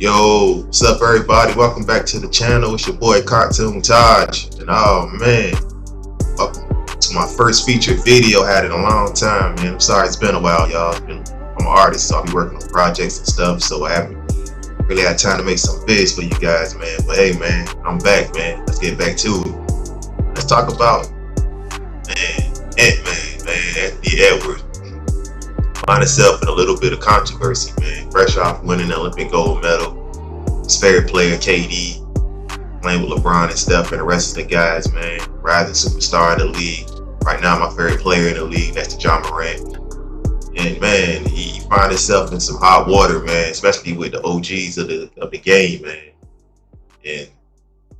Yo, what's up everybody? Welcome back to the channel. It's your boy CartoonTaj. And oh man, welcome to my first featured video. Had it a long time, man. I'm sorry it's been a while, y'all. I'm an artist, so I'll be working on projects and stuff, so I haven't really had time to make some vids for you guys, man. But hey man, I'm back, man. Let's get back to it. Let's talk about Ant-Man, man, Anthony Edwards. Find himself in a little bit of controversy, man. Fresh off winning the Olympic gold medal. His favorite player, KD, playing with LeBron and Steph and the rest of the guys, man. Rising superstar in the league. Right now, my favorite player in the league, that's John Morant. And man, he find himself in some hot water, man, especially with the OGs of the game, man. And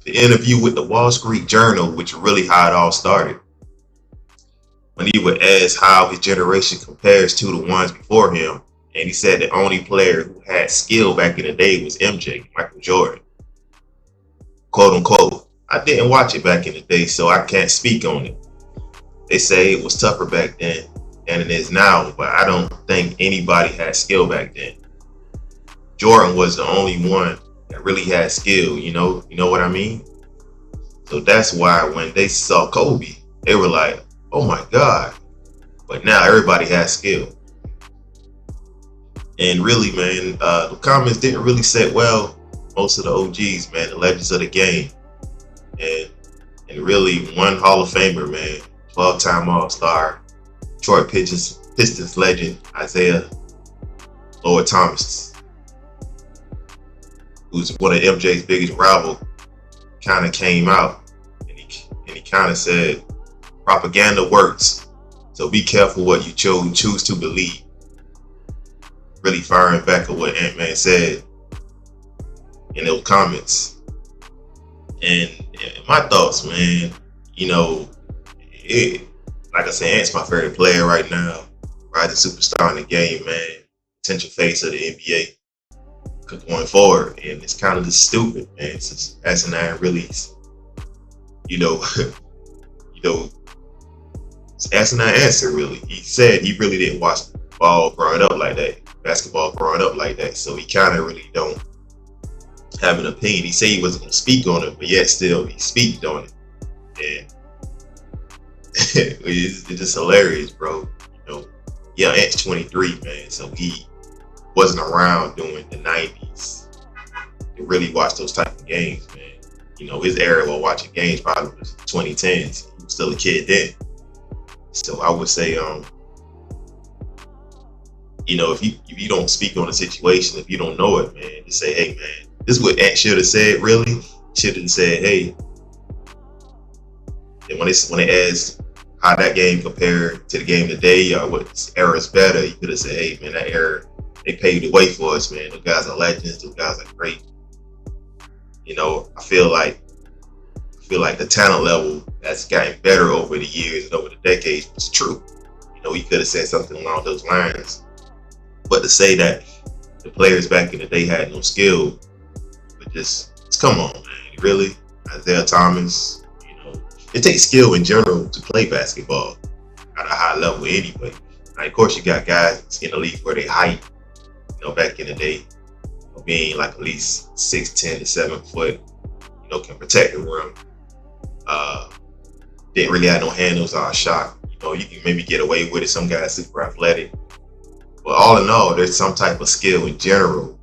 the interview with the Wall Street Journal, which is really how it all started. When he would ask how his generation compares to the ones before him, and he said the only player who had skill back in the day was MJ, Michael Jordan. Quote unquote. I didn't watch it back in the day, so I can't speak on it. They say it was tougher back then than it is now, but I don't think anybody had skill back then. Jordan was the only one that really had skill, you know what I mean? So that's why when they saw Kobe, they were like, oh my God. But now everybody has skill. And really, man, the comments didn't really sit well. Most of the OGs, man, the legends of the game. And really one Hall of Famer, man, 12-time All-Star, Detroit Pistons legend, Isaiah Lord Thomas, who's one of MJ's biggest rivals, kind of came out and he kind of said, propaganda works, so be careful what you choose to believe. Really firing back at what Ant-Man said in those comments. And my thoughts, man, like I said, Ant's my favorite player right now. Rising superstar in the game, man. Potential face of the NBA going forward. And it's kind of just stupid, man. Since asinine really, it's asinine answer, really. He said he really didn't watch ball growing up like that, basketball growing up like that. So he kind of really don't have an opinion. He said he wasn't going to speak on it, but yet still he speaked on it. And it's just hilarious, bro. Yeah, Ant's 23, man. So he wasn't around during the 90s to really watch those type of games, man. His era while watching games probably was 2010s. He was still a kid then. So I would say, if you don't speak on the situation, if you don't know it, man, just say, hey, man, this is what Ant should have said, really. Should have said, hey. And when they asked how that game compared to the game today, or what era is better, you could have said, hey, man, that era, they paved the way for us, man. Those guys are legends. Those guys are great. I feel like the talent level has gotten better over the years and over the decades. It's true. He could have said something along those lines. But to say that the players back in the day had no skill, but just come on, man. Really? Isaiah Thomas, it takes skill in general to play basketball at a high level anyway. Now, of course, you got guys in the league where they height, back in the day, being like at least 6'10" to 7 foot, can protect the rim. Didn't really have no handles on a shot. You can maybe get away with it. Some guys super athletic. But all in all, there's some type of skill in general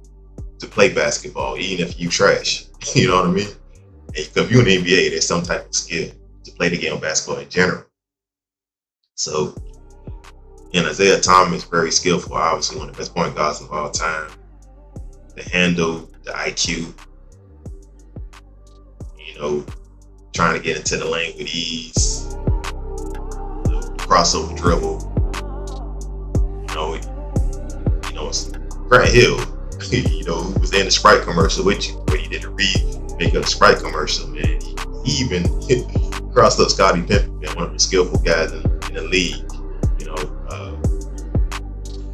to play basketball, even if you trash. You know what I mean? And if you're in the NBA, there's some type of skill to play the game of basketball in general. So, Isaiah Thomas, very skillful, obviously one of the best point guards of all time. The handle, the IQ, trying to get into the lane with ease, the crossover dribble. Grant Hill, who was in the Sprite commercial with you, where he did a remake of the Sprite commercial, man. He even crossed up Scottie Pippen, man, one of the skillful guys in the league.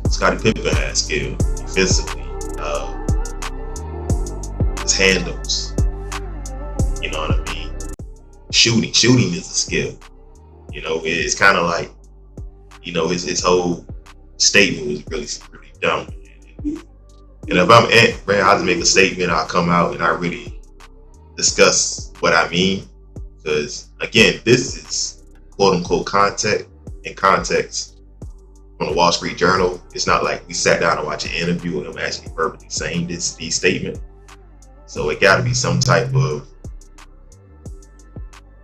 Scottie Pippen had skill defensively. His handles, you know what I mean? Shooting is a skill. It's kind of like, his whole statement was really dumb. And if I'm Ant, man, I'll just make a statement. I'll come out and I really discuss what I mean. Because again, this is quote unquote context from the Wall Street Journal. It's not like we sat down and watched an interview with him actually verbally saying these statements. So it got to be some type of,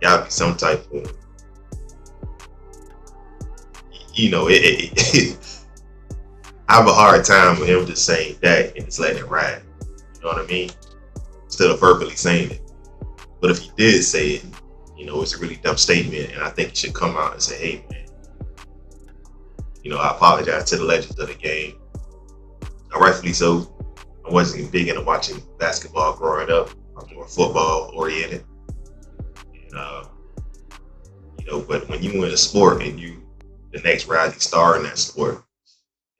I have a hard time with him just saying that and just letting it ride. You know what I mean? Instead of verbally saying it. But if he did say it, it's a really dumb statement, and I think he should come out and say, hey, man, I apologize to the legends of the game. Now, rightfully so. I wasn't big into watching basketball growing up. I was more football oriented. And, but when you in a sport and you the next rising star in that sport,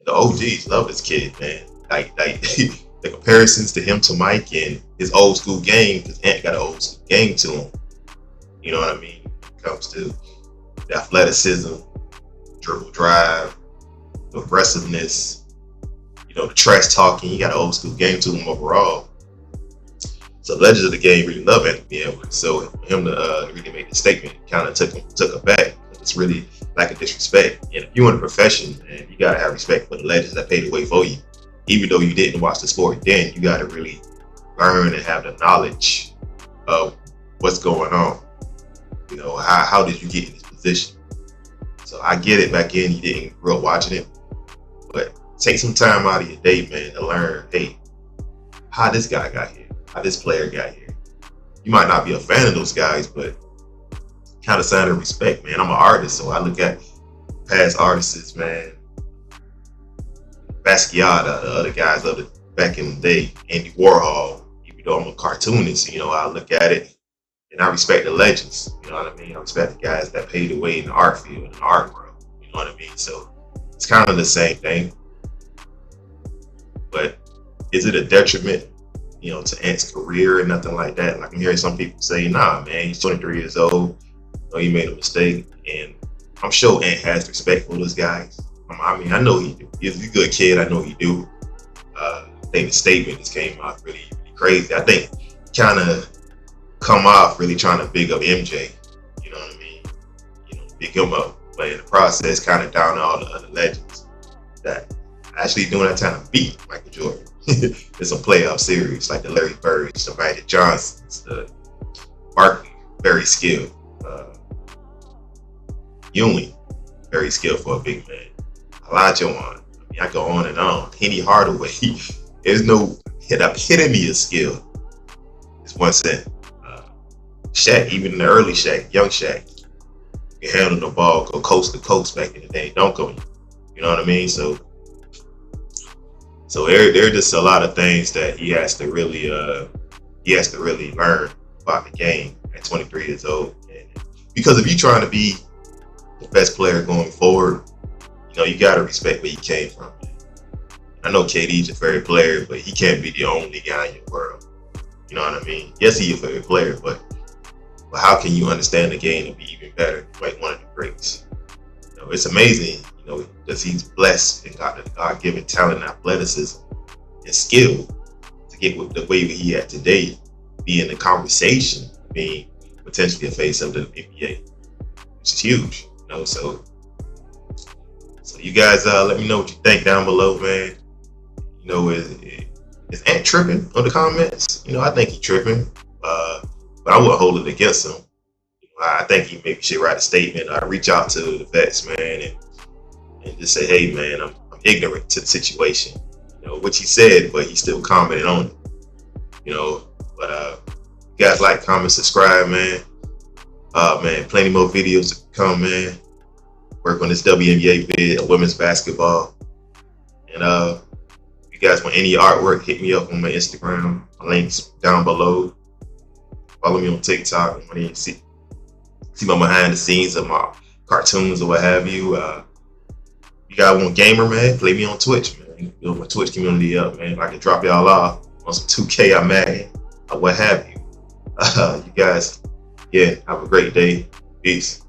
the OGs love this kid, man. Like the comparisons to him to Mike and his old school game, because Ant got an old school game to him. You know what I mean? When it comes to the athleticism, dribble drive, the aggressiveness, the trash talking. He got an old school game to him overall. So legends of the game really love Anthony Edwards. So for him to really make the statement kind of took him back. It's really lack of disrespect. And if you're in a profession, and you gotta have respect for the legends that paid the way for you, even though you didn't watch the sport then, you gotta really learn and have the knowledge of what's going on. How did you get in this position? So I get it. Back then, you didn't grow up watching it, but take some time out of your day, man, to learn, hey, how this guy got here, how this player got here. You might not be a fan of those guys, but kind of sign of respect, man. I'm an artist, so I look at past artists, man. Basquiat, the other guys back in the day, Andy Warhol. Even though I'm a cartoonist, I look at it and I respect the legends. You know what I mean? I respect the guys that paved the way in the art field and the art world. You know what I mean? So it's kind of the same thing. But is it a detriment, to Ant's career or nothing like that? Like I'm hearing some people say, nah, man, he's 23 years old. He made a mistake, and I'm sure Ant has respect for those guys. I know he do. He's a good kid. I know he do. I think the statement just came out really, really crazy. I think kind of come off really trying to big up MJ. You know what I mean? Big him up, but in the process, kind of down all the other legends that actually doing that time to beat Michael Jordan. It's a playoff series like the Larry Birds, the Magic Johnsons, the Barkley, very skilled. Ewing, very skilled for a big man. Olajuwon, I go on and on. Penny Hardaway, there's no epitome of skill. It's one set. Shaq, even in the early Shaq, young Shaq, can handle the ball, go coast to coast back in the day. Don't go. You know what I mean? So there are just a lot of things that he has to really learn about the game at 23 years old. And because if you're trying to be the best player going forward, you got to respect where you came from. I know KD's a favorite player, but he can't be the only guy in your world. You know what I mean? Yes, he's your favorite player, but how can you understand the game and be even better, like one of the greats? It's amazing, because he's blessed and got the God-given talent, athleticism, and skill to get with the way he had today, be in the conversation, being potentially a face of the NBA, which is huge. So you guys let me know what you think down below, man. Is Ant tripping on the comments? I think he's tripping, but I wouldn't hold it against him. I think he maybe should write a statement, reach out to the vets, man, and just say, hey, man, I'm ignorant to the situation, which he said, but he still commented on it, but you guys like, comment, subscribe, man. Man, plenty more videos to come, man. Work on this WNBA vid, women's basketball. And if you guys want any artwork, hit me up on my Instagram. My link's down below. Follow me on TikTok. I want to see my behind the scenes of my cartoons or what have you. You guys want gamer, man? Play me on Twitch, man. Build my Twitch community up, man. If I can drop y'all off on some 2K, I'm at or what have you. You guys, have a great day. Peace.